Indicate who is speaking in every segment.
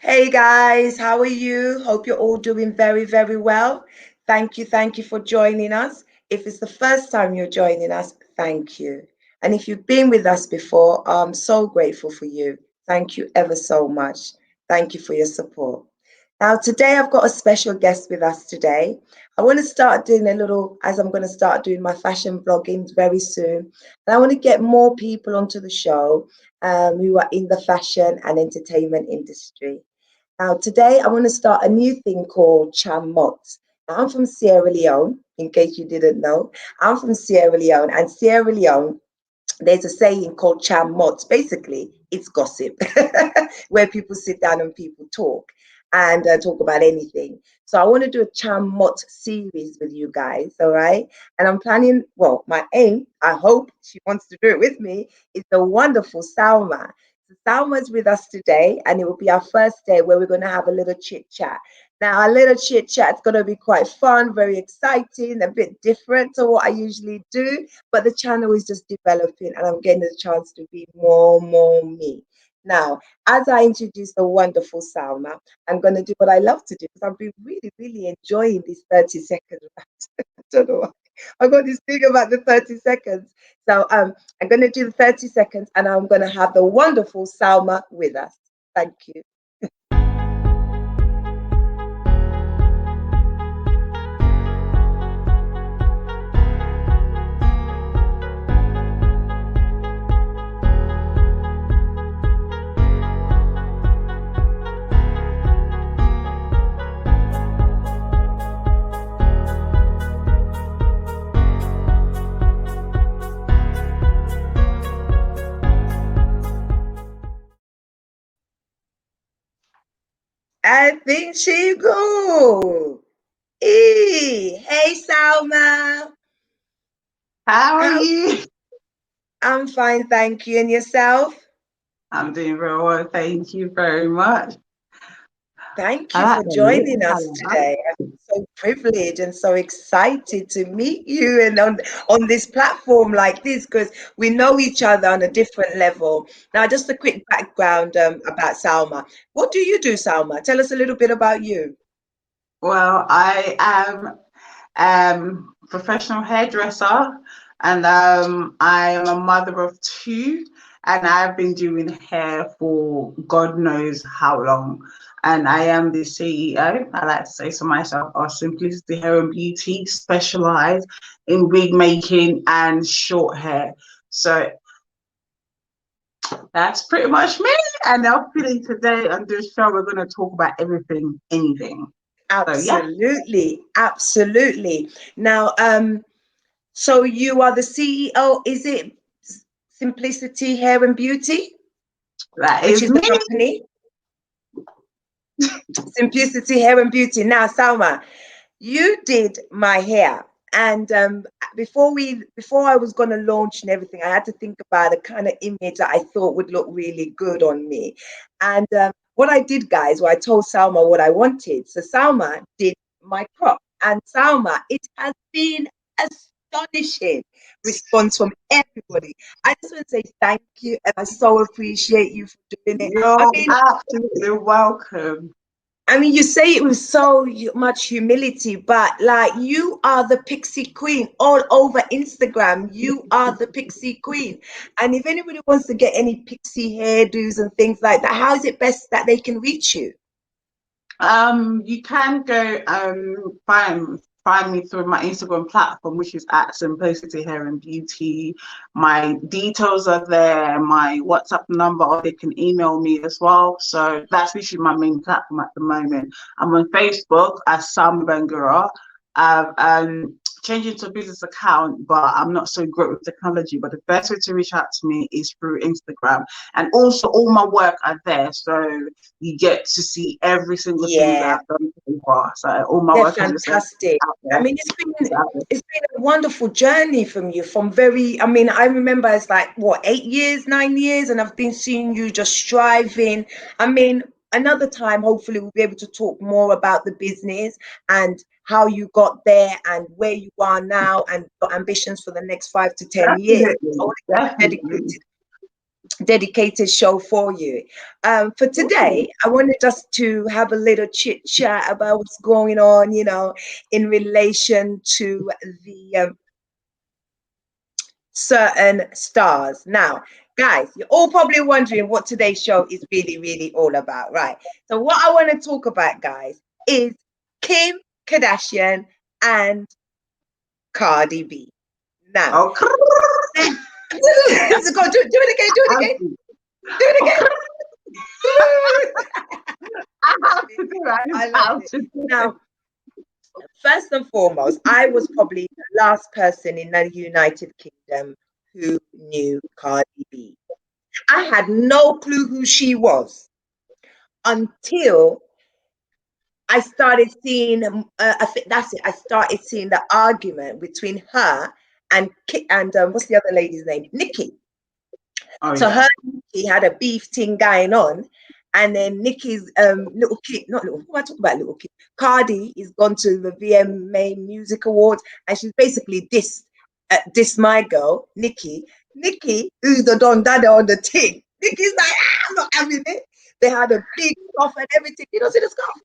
Speaker 1: Hey guys, how are you? Hope you're all doing very, very well. Thank you for joining us. If it's the first time you're joining us, thank you. And if you've been with us before, I'm so grateful for you. Thank you ever so much. Thank you for your support. Now, today I've got a special guest with us today. I want to start doing a little, as I'm going to start doing my fashion vlogging very soon. And I want to get more people onto the show who are in the fashion and entertainment industry. Now, today I want to start a new thing called Cham Mot. Now, I'm from Sierra Leone, in case you didn't know. I'm from Sierra Leone, and Sierra Leone, there's a saying called Cham Mot. Basically, it's gossip, where people sit down and people talk and talk about anything. So I want to do a Cham Mot series with you guys, all right? And I'm planning, well, my aim, I hope she wants to do it with me, is the wonderful Salma. So Salma's with us today, and it will be our first day where we're going to have a little chit chat. Now, our little chit chat is going to be quite fun, very exciting, a bit different to what I usually do, but the channel is just developing and I'm getting the chance to be more me. Now, as I introduce the wonderful Salma, I'm going to do what I love to do because I've been really enjoying these 30 seconds. I don't know why. I got this thing about the 30 seconds. So I'm going to do the 30 seconds and I'm going to have the wonderful Salma with us. Thank you. I think she go. Hey Salma.
Speaker 2: How are
Speaker 1: How
Speaker 2: you?
Speaker 1: I'm fine, thank you. And yourself?
Speaker 2: I'm doing very well, thank you very much.
Speaker 1: Thank
Speaker 2: I
Speaker 1: you
Speaker 2: like
Speaker 1: for
Speaker 2: the lip
Speaker 1: joining us
Speaker 2: colour.
Speaker 1: today. I'm so privileged and so excited to meet you and on this platform like this because we know each other on a different level. Now, just a quick background about Salma. What do you do, Salma? Tell us a little bit about you.
Speaker 2: Well, I am professional hairdresser, and I am a mother of two, and I've been doing hair for God knows how long. And I am the CEO, I like to say so myself, of Simplicity Hair and Beauty, specialized in wig making and short hair. So that's pretty much me. And I'm feeling today on this show, we're going to talk about everything, anything. So, yeah,
Speaker 1: Absolutely, absolutely. Now, so you are the CEO, is it Simplicity Hair and Beauty,
Speaker 2: that
Speaker 1: which
Speaker 2: is
Speaker 1: is the
Speaker 2: me.
Speaker 1: company? Simplicity Hair and Beauty. Now, Salma, you did my hair, and before I was going to launch and everything, I had to think about a kind of image that I thought would look really good on me. And what I did, guys, well, I told Salma what I wanted. So Salma did my crop, and Salma, it has been astonishing response from everybody. I just want to say thank you, and I so appreciate you for doing it. I
Speaker 2: You're
Speaker 1: mean,
Speaker 2: absolutely welcome.
Speaker 1: you say it with so much humility, but like you are the pixie queen all over Instagram. You are the pixie queen. And if anybody wants to get any pixie hairdos and things like that, how is it best that they can reach you?
Speaker 2: You can go find me through my Instagram platform, which is at Simplicity Hair and Beauty. My details are there, my WhatsApp number, or they can email me as well. So that's literally my main platform at the moment. I'm on Facebook as Sam Bangura. I've changed to a business account, but I'm not so great with technology. But the best way to reach out to me is through Instagram. And also all my work are there. So you get to see every single thing that
Speaker 1: Yeah,
Speaker 2: I've done so far. So all my
Speaker 1: they're
Speaker 2: work is just
Speaker 1: fantastic.
Speaker 2: out
Speaker 1: I
Speaker 2: there.
Speaker 1: mean,
Speaker 2: It's out there.
Speaker 1: it's been a wonderful journey from you. From very, I mean, I remember it's like what 8 years, 9 years, and I've been seeing you just striving. I mean, another time, hopefully, we'll be able to talk more about the business and how you got there and where you are now and your ambitions for the next 5 to 10 years. I
Speaker 2: Definitely,
Speaker 1: want to keep
Speaker 2: definitely.
Speaker 1: dedicated. dedicated show for you. For
Speaker 2: Ooh.
Speaker 1: today, I wanted us to have a little chit chat about what's going on, in relation to the certain stars. Now, guys, you're all probably wondering what today's show is really, really all about, right? So, what I want to talk about, guys, is Kim Kardashian and Cardi B. Now,
Speaker 2: Okay.
Speaker 1: go do it again, do it again, do it again.
Speaker 2: I
Speaker 1: I love
Speaker 2: have
Speaker 1: it.
Speaker 2: to do it. I just
Speaker 1: I love
Speaker 2: have
Speaker 1: it.
Speaker 2: to do it.
Speaker 1: Now, first and foremost, I was probably the last person in the United Kingdom who knew Cardi B. I had no clue who she was until I started seeing. I think that's it. I started seeing the argument between her and what's the other lady's name? Nikki.
Speaker 2: Oh
Speaker 1: So
Speaker 2: yeah.
Speaker 1: her and Nikki had a beef thing going on, and then Nikki's little kid, not little. Who am I talking about? Little kid. Cardi is gone to the VMA Music Awards, and she's basically dissed my girl, Nikki. Nikki, who's the Don Dada on the thing. Nikki's like, I'm not having it. They had a big scarf and everything. You don't see the scarf?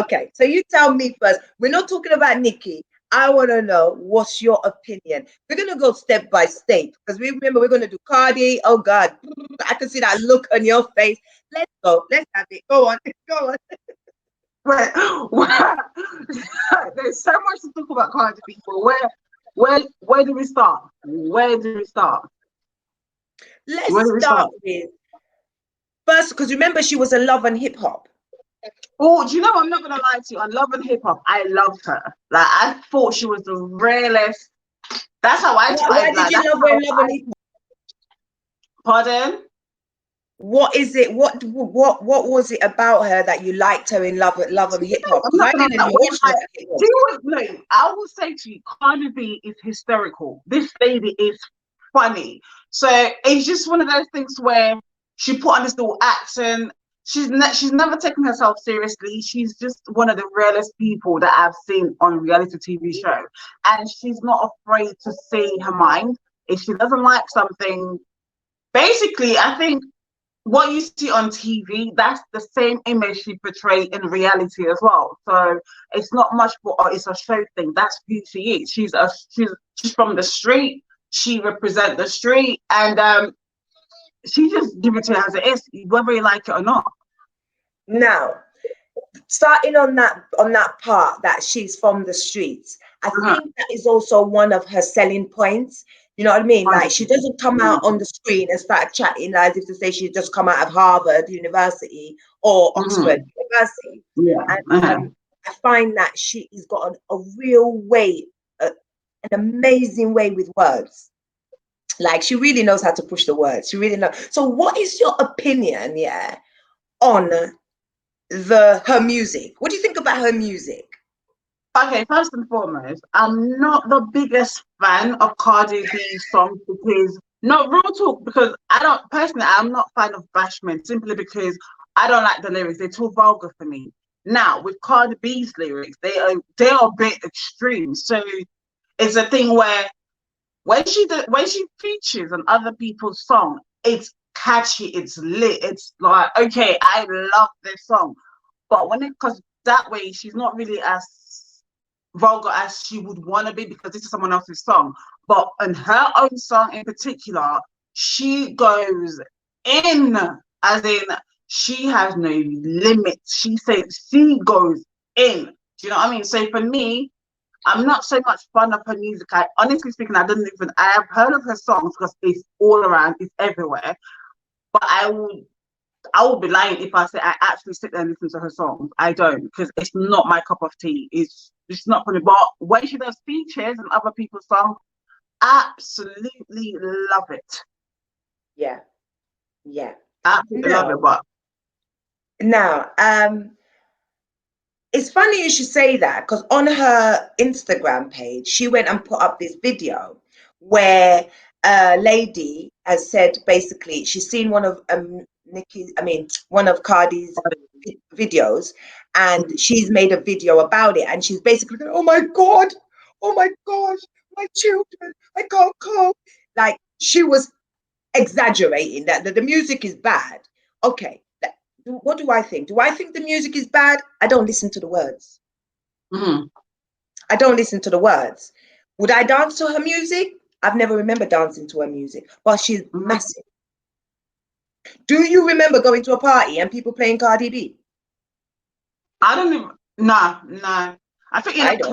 Speaker 1: Okay, so you tell me first. We're not talking about Nikki. I want to know what's your opinion. We're gonna go step by step because we remember we're gonna do Cardi. Oh God, I can see that look on your face. Let's go. Let's have it. Go on. Go on.
Speaker 2: Wait, there's so much to talk about Cardi B, but where do we start? Where do we start? Where
Speaker 1: Let's
Speaker 2: do we
Speaker 1: start
Speaker 2: start?
Speaker 1: with first because remember she was in Love and Hip Hop.
Speaker 2: Oh, do you know what? I'm not gonna lie to you. I love and hip hop. I loved her. Like I thought she was the realest. That's how I
Speaker 1: Why did
Speaker 2: like.
Speaker 1: you
Speaker 2: That's
Speaker 1: love her
Speaker 2: how
Speaker 1: in Love
Speaker 2: I.
Speaker 1: and Hip Hop?
Speaker 2: Pardon?
Speaker 1: What is it? What was it about her that you liked her in Love and Hip Hop?
Speaker 2: I'm
Speaker 1: Because
Speaker 2: not
Speaker 1: I
Speaker 2: gonna
Speaker 1: didn't
Speaker 2: lie.
Speaker 1: even watch Love and Hip Hop.
Speaker 2: She was no. I will say to you, Cardi B is hysterical. This lady is funny. So it's just one of those things where she put on this little accent. She's never taken herself seriously. She's just one of the rarest people that I've seen on a reality TV show, and she's not afraid to say her mind. If she doesn't like something, basically, I think what you see on TV, that's the same image she portrays in reality as well. So it's not much for it's a show thing. That's who she is. She's from the street. She represents the street, and she just give it to her as it is, whether you like it or not.
Speaker 1: Now, starting on that part that she's from the streets, I
Speaker 2: Uh-huh.
Speaker 1: think that is also one of her selling points. You know what I mean? Like she
Speaker 2: 100%.
Speaker 1: doesn't come out on the screen and start chatting as if to say she just come out of Harvard University or Oxford
Speaker 2: Mm-hmm.
Speaker 1: University.
Speaker 2: Yeah.
Speaker 1: And
Speaker 2: Uh-huh.
Speaker 1: I find that she's got a real way, an amazing way with words. Like she really knows how to push the words. She really knows. So, what is your opinion, yeah, on the her music? What do you think about her music?
Speaker 2: Okay, first and foremost, I'm not the biggest fan of Cardi B's songs because, no, real talk, because I don't, personally, I'm not a fan of Bashment simply because I don't like the lyrics. They're too vulgar for me. Now, with Cardi B's lyrics, they are a bit extreme. So it's a thing where when she features on other people's song, it's catchy, it's lit, it's like, okay, I love this song. But when it because that way she's not really as vulgar as she would want to be because this is someone else's song. But on her own song in particular, she goes in, as in she has no limits. She says she goes in. Do you know what I mean? So for me, I'm not so much fond of her music. I honestly speaking, I have heard of her songs because it's all around, it's everywhere. But I would be lying if I say I actually sit there and listen to her songs. I don't because it's not my cup of tea. It's not funny. But when she does features and other people's songs, absolutely love it.
Speaker 1: Yeah, yeah.
Speaker 2: Absolutely love it.
Speaker 1: Now,
Speaker 2: But
Speaker 1: now, it's funny you should say that because on her Instagram page, she went and put up this video where a lady has said basically she's seen one of one of Cardi's videos, and she's made a video about it, and she's basically going, oh my gosh, my children, I can't cope. Like she was exaggerating that the music is bad. Okay, what do I think? Do I think the music is bad? I don't listen to the words.
Speaker 2: Mm.
Speaker 1: I don't listen to the words. Would I dance to her music? I've never remember dancing to her music, but she's
Speaker 2: Mm.
Speaker 1: massive. Do you remember going to a party and people playing Cardi B?
Speaker 2: I don't even. No, no. I think
Speaker 1: I don't.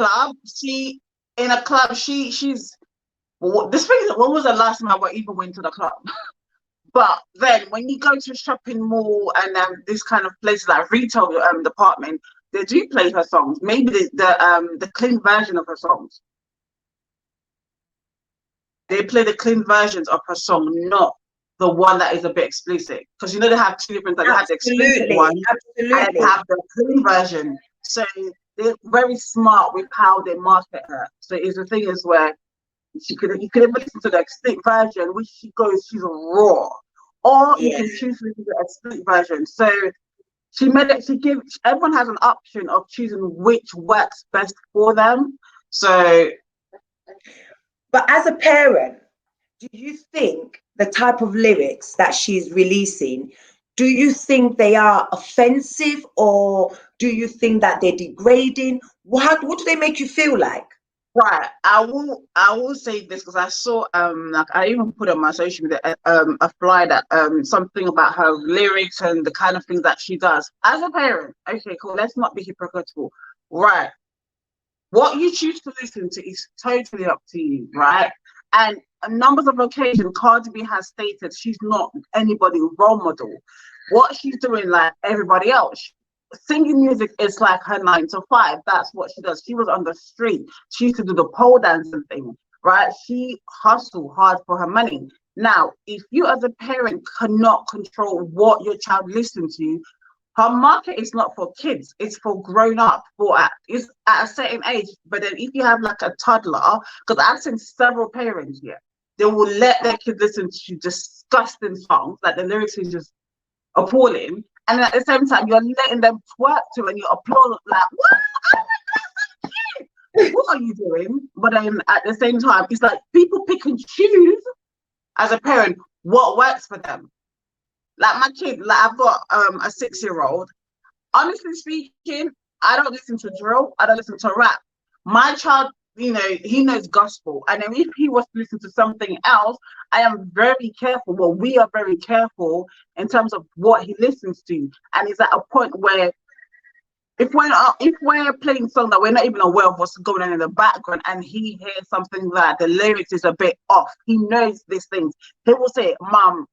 Speaker 2: in a club, she's. This thing. When was the last time I even went to the club? But then when you go to a shopping mall and this kind of places like retail department, they do play her songs. Maybe the clean version of her songs. They play the clean versions of her song, not the one that is a bit explicit. Because you know they have two different. They have the explicit
Speaker 1: Absolutely,
Speaker 2: one, and they
Speaker 1: absolutely.
Speaker 2: have the clean version. So they're very smart with how they market her. So it's the thing is where you could even listen to the explicit version, which she's raw, or you
Speaker 1: Yeah.
Speaker 2: can choose to listen to the explicit version. So she made it. She gives everyone has an option of choosing which works best for them. So
Speaker 1: But as a parent, do you think the type of lyrics that she's releasing, do you think they are offensive or do you think that they're degrading? What do they make you feel like?
Speaker 2: right, I will say this because I saw like I even put on my social media a flyer that something about her lyrics and the kind of things that she does as a parent. Okay, cool. Let's not be hypocritical. Right. What you choose to listen to is totally up to you, right? And on numbers of occasions, Cardi B has stated she's not anybody's role model. What she's doing, like everybody else, singing music is like her 9 to 5. That's what she does. She was on the street. She used to do the pole dancing thing, right? She hustled hard for her money. Now, if you as a parent cannot control what your child listens to, her market is not for kids, it's for grown up, it's at a certain age. But then if you have like a toddler, because I've seen several parents here, they will let their kids listen to disgusting songs, like the lyrics is just appalling. And then at the same time, you're letting them twerk to and you applaud like, what? What are you doing? But then at the same time, it's like people pick and choose as a parent what works for them. Like my kid, like I've got a 6-year-old. Honestly speaking, I don't listen to drill. I don't listen to rap. My child, he knows gospel. And then if he was to listen to something else, I am very careful. Well, we are very careful in terms of what he listens to. And it's at a point where if we're playing songs that we're not even aware of what's going on in the background, and he hears something that the lyrics is a bit off, he knows these things. He will say, "Mom,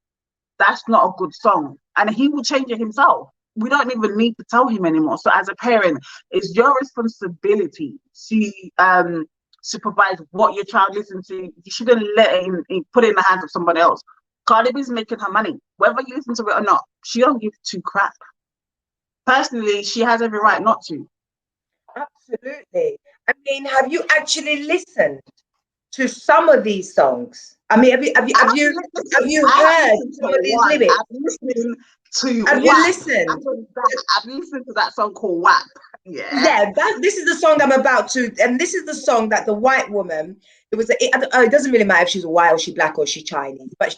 Speaker 2: that's not a good song," and he will change it himself. We don't even need to tell him anymore. So as a parent, it's your responsibility to supervise what your child listens to. You shouldn't let it put it in the hands of somebody else. Cardi B's making her money, whether you listen to it or not. She don't give two crap. Personally, she has every right not to.
Speaker 1: Absolutely. I mean, have you actually listened to some of these songs? I mean, have you
Speaker 2: I have
Speaker 1: heard
Speaker 2: listened to
Speaker 1: some of these
Speaker 2: one.
Speaker 1: lyrics?
Speaker 2: I've listened to
Speaker 1: Have you
Speaker 2: WAP.
Speaker 1: listened?
Speaker 2: I've listened to that song called WAP. Yeah.
Speaker 1: Yeah, this is the song I'm about to, and this is the song that the white woman. It doesn't really matter if she's white or she's black or she's Chinese, but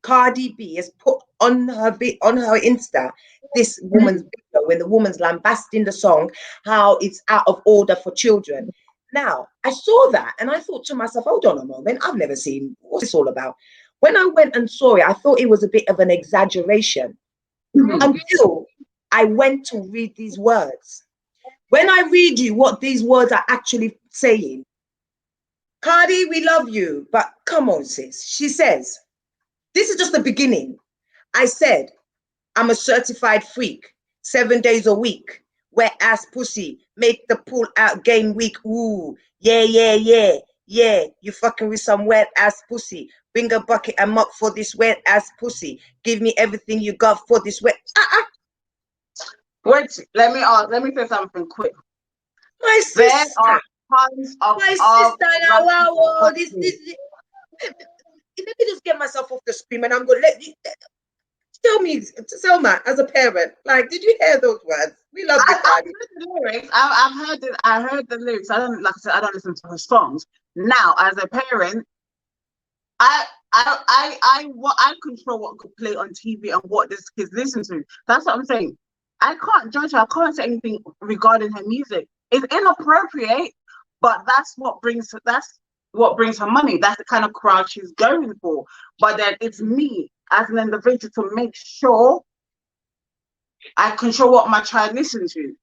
Speaker 1: Cardi B has put on her Insta this woman's video when the woman's lambasting the song, how it's out of order for children. Now I saw that and I thought to myself, hold on a moment, I've never seen what's this all about. When I went and saw it, I thought it was a bit of an exaggeration
Speaker 2: Mhm.
Speaker 1: until I went to read these words. When I read you what these words are actually saying, Cardi, we love you, but come on, sis. She says, this is just the beginning. I said, I'm a certified freak, 7 days a week, wet ass pussy, make the pull out game weak. Ooh, yeah, yeah, yeah, yeah. You fucking with some wet ass pussy. Bring a bucket and mop for this wet ass pussy. Give me everything you got for this wet.
Speaker 2: Wait, let me say something quick.
Speaker 1: My
Speaker 2: There
Speaker 1: sister,
Speaker 2: are tons
Speaker 1: my
Speaker 2: of
Speaker 1: sister, now,
Speaker 2: rappers in the
Speaker 1: wow,
Speaker 2: country.
Speaker 1: let me just get myself off the screen and I'm going to let you tell me, Selma, as a parent, like, did you hear those words? We love you,
Speaker 2: I've
Speaker 1: Cardi.
Speaker 2: heard the lyrics. I've heard it. I heard the lyrics. I don't like I said. I don't listen to her songs. Now, as a parent, I control what could play on TV and what this kids listen to. That's what I'm saying. I can't judge her. I can't say anything regarding her music. It's inappropriate, but that's what brings her money. That's the kind of crowd she's going for. But then it's me as an individual to make sure I control what my child listens to.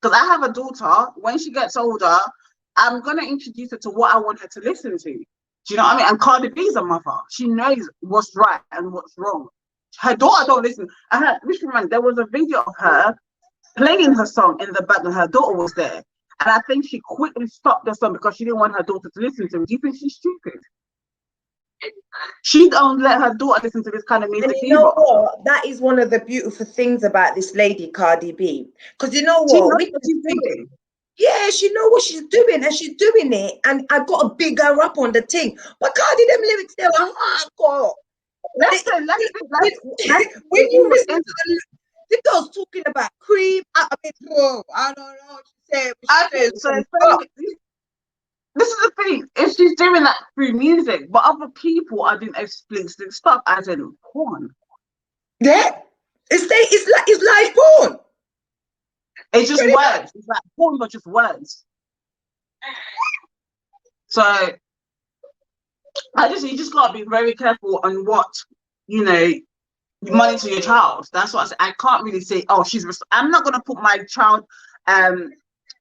Speaker 2: Because I have a daughter. When she gets older, I'm gonna introduce her to what I want her to listen to. Do you know what I mean? And Cardi B's a mother. She knows what's right and what's wrong. Her daughter don't listen. There was a video of her playing her song in the back, and her daughter was there. And I think she quickly stopped the song because she didn't want her daughter to listen to it. Do you think she's stupid? She don't let her daughter listen to this kind of
Speaker 1: And
Speaker 2: music
Speaker 1: you
Speaker 2: either.
Speaker 1: know what? That is one of the beautiful things about this lady, Cardi B. Because you know
Speaker 2: She
Speaker 1: what?
Speaker 2: knows
Speaker 1: We
Speaker 2: what
Speaker 1: can
Speaker 2: she's
Speaker 1: think,
Speaker 2: doing.
Speaker 1: yeah, she know what she's doing, and she's doing it. And I got a bigger up on the thing. But Cardi, them lyrics, they were hardcore. They,
Speaker 2: Listen,
Speaker 1: when,
Speaker 2: let's
Speaker 1: when you listen
Speaker 2: it's,
Speaker 1: to the girl's talking about cream, I mean, whoa, I don't know what she said, but she
Speaker 2: okay,
Speaker 1: said
Speaker 2: so
Speaker 1: some stuff.
Speaker 2: this is the thing. If she's doing that through music, but other people are doing explicit stuff as in porn.
Speaker 1: Yeah, it's live porn,
Speaker 2: It's just
Speaker 1: pretty much.
Speaker 2: words. It's like porn, but just words. So you just gotta be very careful on what you know you monitor your child. That's what I say. I can't really say, oh, I'm not gonna put my child. Um,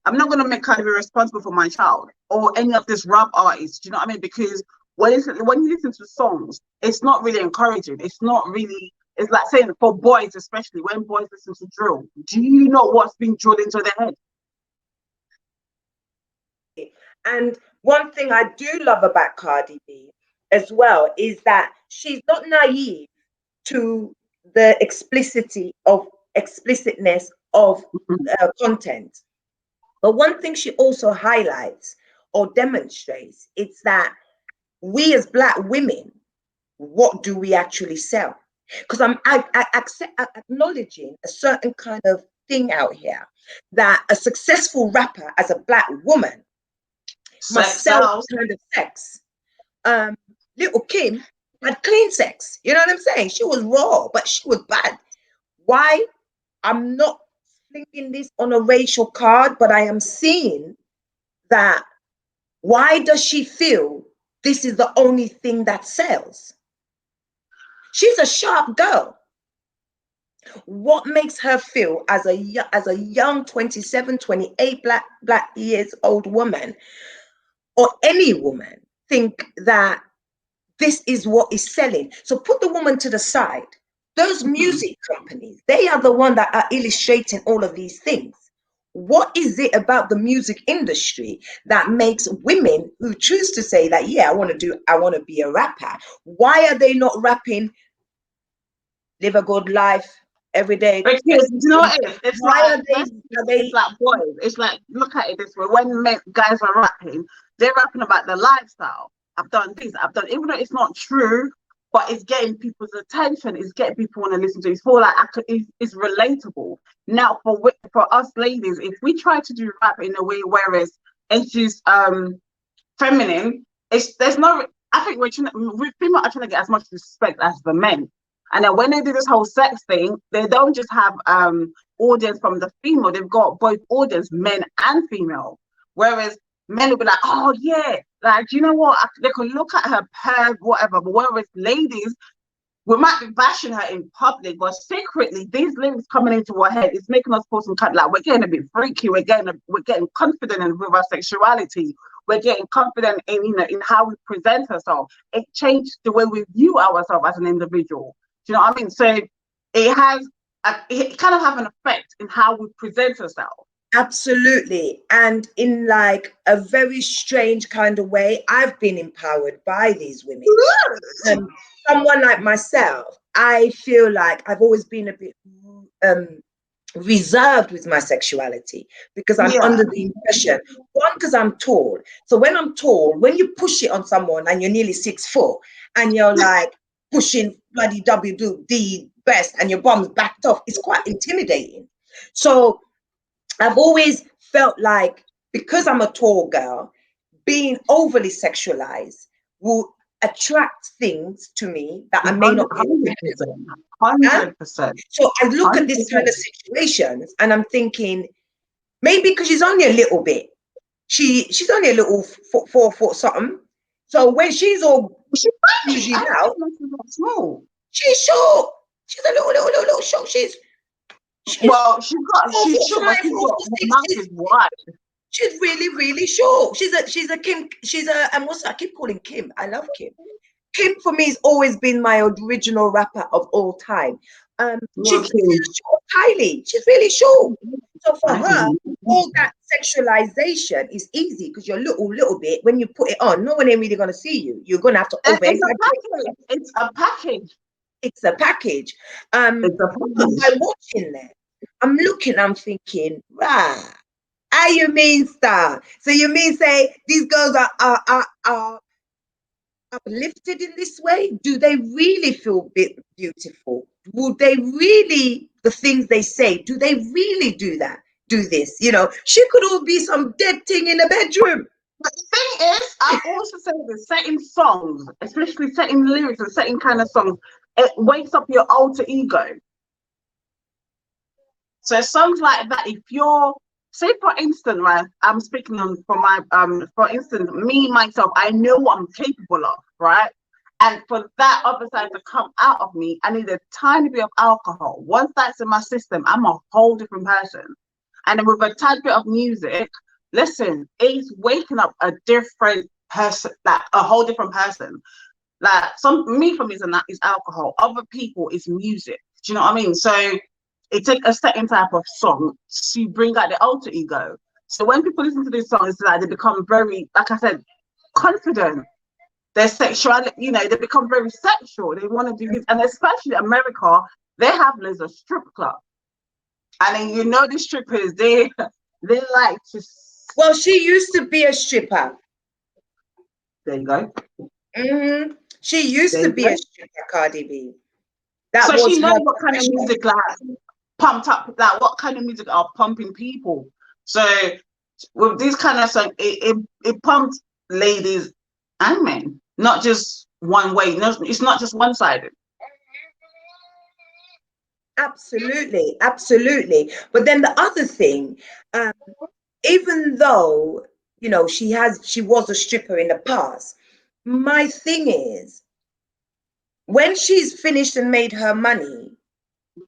Speaker 2: I'm not gonna make her be responsible for my child or any of this rap artists. Do you know what I mean? Because when you listen to songs, it's not really encouraging. It's not really. It's like saying for boys, especially when boys listen to drill. Do you know what's being drilled into their head?
Speaker 1: And one thing I do love about Cardi B as well is that she's not naive to the explicitness of content. But one thing she also highlights or demonstrates it's that we as Black women, what do we actually sell? Because I'm acknowledging a certain kind of thing out here that a successful rapper as a Black woman must
Speaker 2: Sex
Speaker 1: sell
Speaker 2: sells.
Speaker 1: that kind of sex. Um, Little Kim had clean sex. You know what I'm saying? She was raw, but she was bad. Why? I'm not thinking this on a racial card, but I am seeing that. Why does she feel this is the only thing that sells? She's a sharp girl. What makes her feel as a young 27, 28 black years old woman, or any woman, think that this is what is selling? So put the woman to the side. Those
Speaker 2: Mhm.
Speaker 1: music companies, they are the one that are illustrating all of these things. What is it about the music industry that makes women who choose to say that, yeah, I want to be a rapper? Why are they not rapping, live a good life every day?
Speaker 2: Because you know what it is? It's
Speaker 1: Why
Speaker 2: like
Speaker 1: are they, are
Speaker 2: it's
Speaker 1: they,
Speaker 2: like boys. It's like look at it this way. When guys are rapping, they're rapping about their lifestyle. I've done this, I've done even though it's not true, but it's getting people's attention, it's getting people want to listen to it. It's for like it's relatable. Now for us ladies, if we try to do rap in a way whereas it's just feminine, there's no I think we female are trying to get as much respect as the men. And then when they do this whole sex thing, they don't just have audience from the female, they've got both audience, men and female. Whereas men will be like, oh yeah, like you know what? They can look at her perv, whatever. But whereas ladies, we might be bashing her in public, but secretly these lyrics coming into our head is making us feel some kind of like we're getting a bit freaky, we're getting confident with our sexuality, we're getting confident in in how we present ourselves. It changed the way we view ourselves as an individual. Do you know what I mean? So it kind of have an effect in how we present ourselves.
Speaker 1: absolutely. And in like a very strange kind of way, I've been empowered by these women. Um, Someone like myself, I feel like I've always been a bit um, reserved with my sexuality because I'm
Speaker 2: Yeah.
Speaker 1: under the impression, one, because I'm tall. So when I'm tall, when you push it on someone and you're nearly 6 foot and you're like pushing bloody WD best and your bum's backed off, it's quite intimidating. So I've always felt like because I'm a tall girl, being overly sexualized will attract things to me that I may not be able to do.
Speaker 2: 100%,
Speaker 1: Huh?
Speaker 2: 100%,
Speaker 1: So I look at this kind of
Speaker 2: 100%.
Speaker 1: situations and I'm thinking, maybe because she's only a little bit. She's only a little 4 foot something. So when she's all
Speaker 2: She's tiny. I
Speaker 1: bougie
Speaker 2: don't
Speaker 1: out,
Speaker 2: think she's that small.
Speaker 1: she's short. She's a little short. She's
Speaker 2: Well,
Speaker 1: four
Speaker 2: she's
Speaker 1: foot
Speaker 2: short, but
Speaker 1: five,
Speaker 2: she's
Speaker 1: four
Speaker 2: got,
Speaker 1: foot
Speaker 2: her
Speaker 1: six.
Speaker 2: mouth is wide.
Speaker 1: She's really short. She's a and what's I keep calling Kim. I love Kim. Kim for me has always been my original rapper of all time. She's
Speaker 2: Okay.
Speaker 1: short, Kylie. She's really short. So for
Speaker 2: I
Speaker 1: her,
Speaker 2: think
Speaker 1: all that sexualization is easy because you're little bit. When you put it on, no one ain't really gonna see you. You're gonna have to over
Speaker 2: it's a
Speaker 1: exaggerate.
Speaker 2: package. It's a package.
Speaker 1: It's a package.
Speaker 2: It's a
Speaker 1: But by
Speaker 2: package.
Speaker 1: watching that, I'm looking, I'm thinking, right. Ah, you mean star? So you mean say these girls are uplifted in this way? Do they really feel beautiful? Would they really, the things they say, do they really do that? Do this? She could all be some dead thing in a bedroom.
Speaker 2: But the thing is, I've also said this, certain songs, especially certain lyrics and certain kind of songs, it wakes up your alter ego. So songs like that, if you're, say for instance, right, I'm speaking on for my for instance, me myself, I know what I'm capable of, right? And for that other side to come out of me, I need a tiny bit of alcohol. Once that's in my system, I'm a whole different person. And then with a tiny bit of music, listen, it's waking up a different person, like a whole different person. Like me for me is alcohol. Other people is music. Do you know what I mean? So it takes a certain type of song to bring out the alter ego. So when people listen to these songs, it's like they become very, like I said, confident. Their sexuality, they become very sexual. They want to do this, and especially America, they have loads of strip clubs, and then the strippers, they like to.
Speaker 1: Well, she used to be a stripper.
Speaker 2: There you go.
Speaker 1: She used
Speaker 2: There
Speaker 1: to
Speaker 2: you
Speaker 1: be a
Speaker 2: go.
Speaker 1: stripper, Cardi B. That
Speaker 2: So
Speaker 1: was
Speaker 2: she knows
Speaker 1: her
Speaker 2: what kind of
Speaker 1: profession.
Speaker 2: music like pumped up, like what kind of music are pumping people. So with this kind of song, it pumps ladies and men, not just one way. No, it's not just one sided.
Speaker 1: Absolutely. But then the other thing, um, even though she was a stripper in the past, my thing is when she's finished and made her money,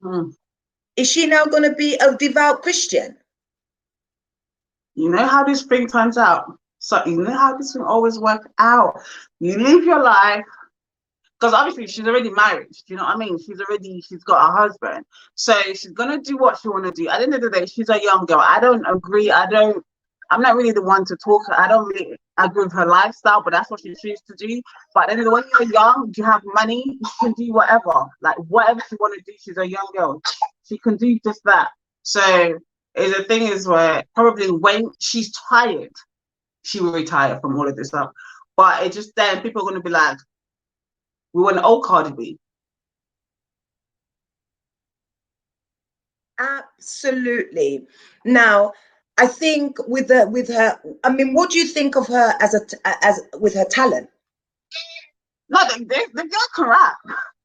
Speaker 2: Mm.
Speaker 1: is she now going to be a devout Christian?
Speaker 2: You know how this thing turns out. So you know how this will always work out. You live your life, because obviously she's already married. Do you know what I mean? She's got a husband. So she's gonna do what she wanna do. At the end of the day, she's a young girl. I don't agree. I'm not really the one to talk. I don't really agree with her lifestyle, but that's what she chooses to do. But then when you're young, you have money, you can do whatever. Like whatever she wanna do, she's a young girl. She can do just that. So the thing is where probably when she's tired, she will retire from all of this stuff. But it just then people are gonna be like, we want an old Cardi B.
Speaker 1: Absolutely. Now, I think with her, I mean, what do you think of her as with her talent?
Speaker 2: No, the girl can rap.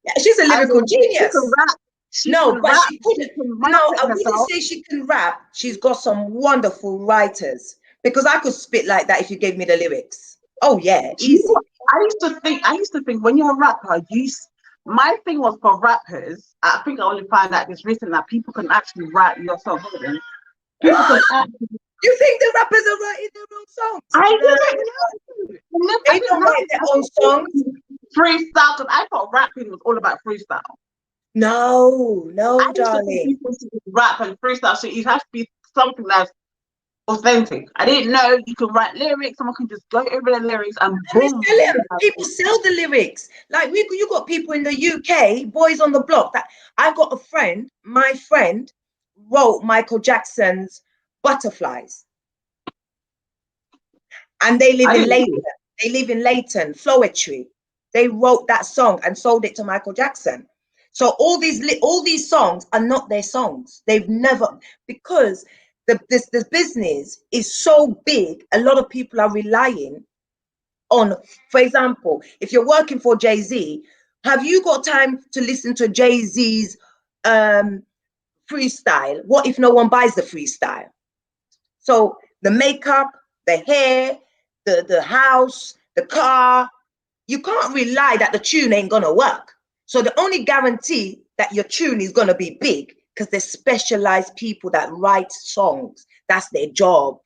Speaker 1: Yeah, she's a
Speaker 2: As
Speaker 1: lyrical
Speaker 2: in, she can
Speaker 1: genius.
Speaker 2: rap. She
Speaker 1: No,
Speaker 2: can
Speaker 1: but
Speaker 2: rap.
Speaker 1: she
Speaker 2: She
Speaker 1: couldn't.
Speaker 2: can
Speaker 1: No,
Speaker 2: market
Speaker 1: I wouldn't
Speaker 2: herself.
Speaker 1: say she can rap. She's got some wonderful writers because I could spit like that if you gave me the lyrics. Oh yeah,
Speaker 2: You know,
Speaker 1: easy.
Speaker 2: I used to think when you're a rapper, my thing was for rappers. I think I only found out this recently that people can actually write yourself. People can
Speaker 1: What?
Speaker 2: actually.
Speaker 1: You think the rappers are writing their own songs?
Speaker 2: I
Speaker 1: No,
Speaker 2: didn't know. I
Speaker 1: they
Speaker 2: didn't
Speaker 1: don't
Speaker 2: know
Speaker 1: write
Speaker 2: this.
Speaker 1: their
Speaker 2: I
Speaker 1: own songs.
Speaker 2: thought freestyle, because I thought rapping was all about freestyle.
Speaker 1: No,
Speaker 2: I used to think
Speaker 1: darling.
Speaker 2: people should rap and freestyle, so it has to be something that's authentic. I didn't know you can write lyrics. Someone can just go over the lyrics and
Speaker 1: Let me
Speaker 2: boom.
Speaker 1: tell them, people sell the lyrics. Like you got people in the UK, boys on the block. That I got a friend. My friend wrote Michael Jackson's Butterflies, and they live
Speaker 2: I
Speaker 1: in
Speaker 2: didn't
Speaker 1: Leighton.
Speaker 2: know.
Speaker 1: They live in Leighton, Floetry. They wrote that song and sold it to Michael Jackson. So all these songs are not their songs. They've never because this business is so big. A lot of people are relying on, for example, if you're working for Jay-Z, have you got time to listen to Jay-Z's freestyle? What if no one buys the freestyle? So the makeup, the hair, the house, the car, you can't rely that the tune ain't gonna work. So the only guarantee that your tune is gonna be big, because there's specialized people that write songs. That's their job.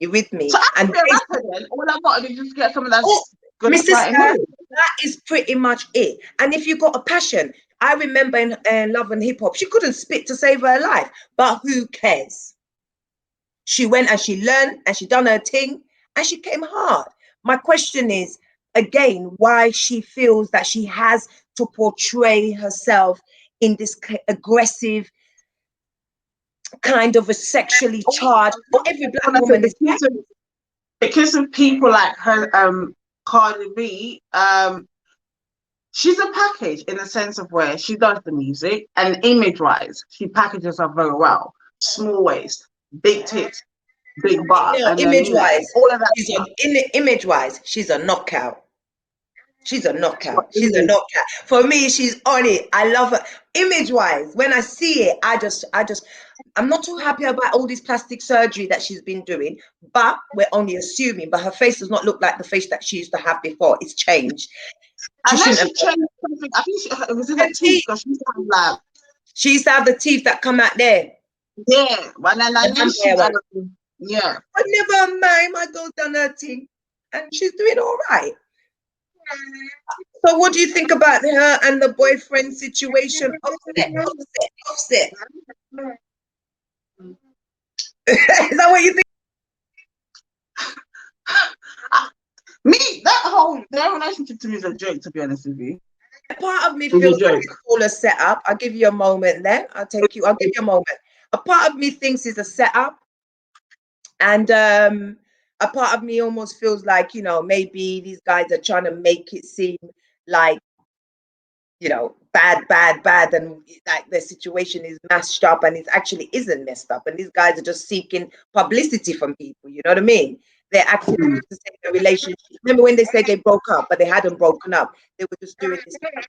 Speaker 1: You with me?
Speaker 2: So I can
Speaker 1: And
Speaker 2: be a rapper then. All I got to do is just get someone that's
Speaker 1: oh,
Speaker 2: good at
Speaker 1: Mrs.
Speaker 2: writing lyrics.
Speaker 1: That is pretty much it. And if you got a passion, I remember in Love and Hip Hop, she couldn't spit to save her life, but who cares? She went and she learned and she done her thing and she came hard. My question is, again, why she feels that she has to portray herself in this aggressive kind of a sexually charged. Not every black
Speaker 2: When I said
Speaker 1: woman is like,
Speaker 2: because of people like her, Cardi B, she's a package in the sense of where she does the music and image-wise, she packages her very well. Small waist, big tits, big butt, and then
Speaker 1: image wise,
Speaker 2: all of that
Speaker 1: she's
Speaker 2: stuff.
Speaker 1: image wise, she's a knockout. She's a knockout. She's a knockout. For me, she's on it. I love her. Image wise, when I see it, I'm not too happy about all this plastic surgery that she's been doing, but we're only assuming. But her face does not look like the face that she used to have before. It's changed. She
Speaker 2: Unless
Speaker 1: shouldn't
Speaker 2: she
Speaker 1: have.
Speaker 2: changed something, I think it was in
Speaker 1: Her
Speaker 2: the teeth
Speaker 1: teeth.
Speaker 2: because she used to have like,
Speaker 1: She used to have the teeth that come out there.
Speaker 2: yeah, but then
Speaker 1: The
Speaker 2: unless she,
Speaker 1: vampire one.
Speaker 2: yeah.
Speaker 1: But never mind, my girl's done her thing, and she's doing all right. So, what do you think about her and the boyfriend situation? Offset, offset, offset. Is that what you think?
Speaker 2: Me, that whole their relationship to me is a joke. To be honest with you,
Speaker 1: Part of me
Speaker 2: it's a
Speaker 1: feels like
Speaker 2: joke.
Speaker 1: it's all a setup. I'll give you a moment then. I'll give you a moment. A part of me thinks it's a setup, and a part of me almost feels like, maybe these guys are trying to make it seem like, bad, bad, bad, and like the situation is mashed up, and it actually isn't messed up, and these guys are just seeking publicity from people. You know what I mean? They're acting to say the relationship. Remember when they said they broke up, but they hadn't broken up. They were just doing this because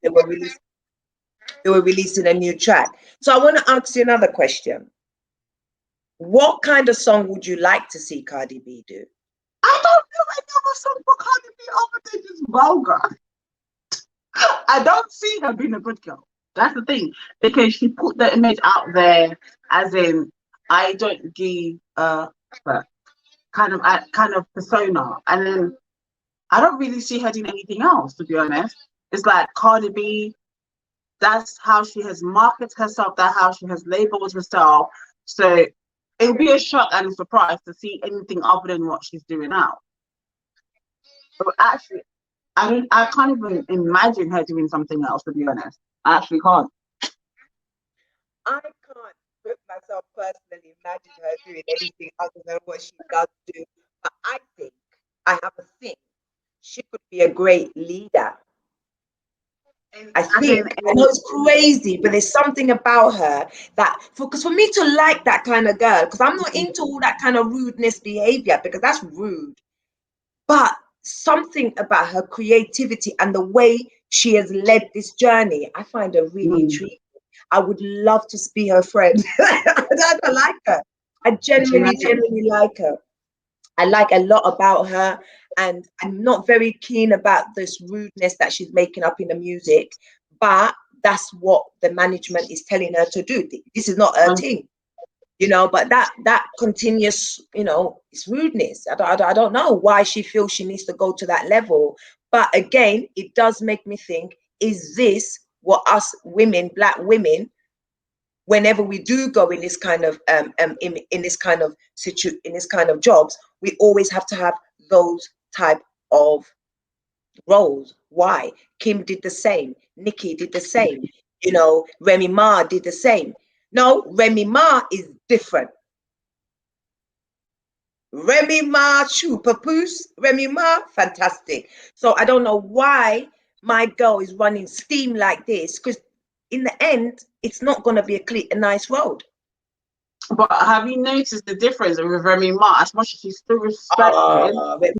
Speaker 1: they were releasing a new track. So I want to ask you another question. What kind of song would you like to see Cardi B do?
Speaker 2: I don't know another song for Cardi B other than just vulgar. I don't see her being a good girl. That's the thing, because she put the image out there as in I don't give a fuck kind of persona, and then I don't really see her doing anything else. To be honest, it's like Cardi B. That's how she has marketed herself. That's how she has labeled herself. So it would be a shock and a surprise to see anything other than what she's doing now. But actually, I can't even imagine her doing something else. To be honest, I actually can't.
Speaker 1: I can't put myself personally imagine her doing anything other than what she does do. But I have a thing. She could be a great leader. I think, I know it's crazy, but there's something about her that, because for me to like that kind of girl, because I'm not into all that kind of rudeness behavior, because that's rude. But something about her creativity and the way she has led this journey, I find her really intriguing. I would love to be her friend. I like her. I genuinely like her. I like a lot about her, and I'm not very keen about this rudeness that she's making up in the music, but that's what the management is telling her to do. This is not her thing, but that continuous, it's rudeness. I don't know why she feels she needs to go to that level. But again, it does make me think, is this what us women, black women, whenever we do go in this kind of in this kind of in this kind of jobs, we always have to have those type of roles? Why? Kim did the same, Nikki did the same, Remy Ma did the same. No, Remy Ma is different. Remy Ma, chou papoose, Remy Ma, fantastic. So I don't know why my girl is running steam like this, because in the end, it's not going to be a nice road.
Speaker 2: But have you noticed the difference with Remy Ma? As much as she's still respected,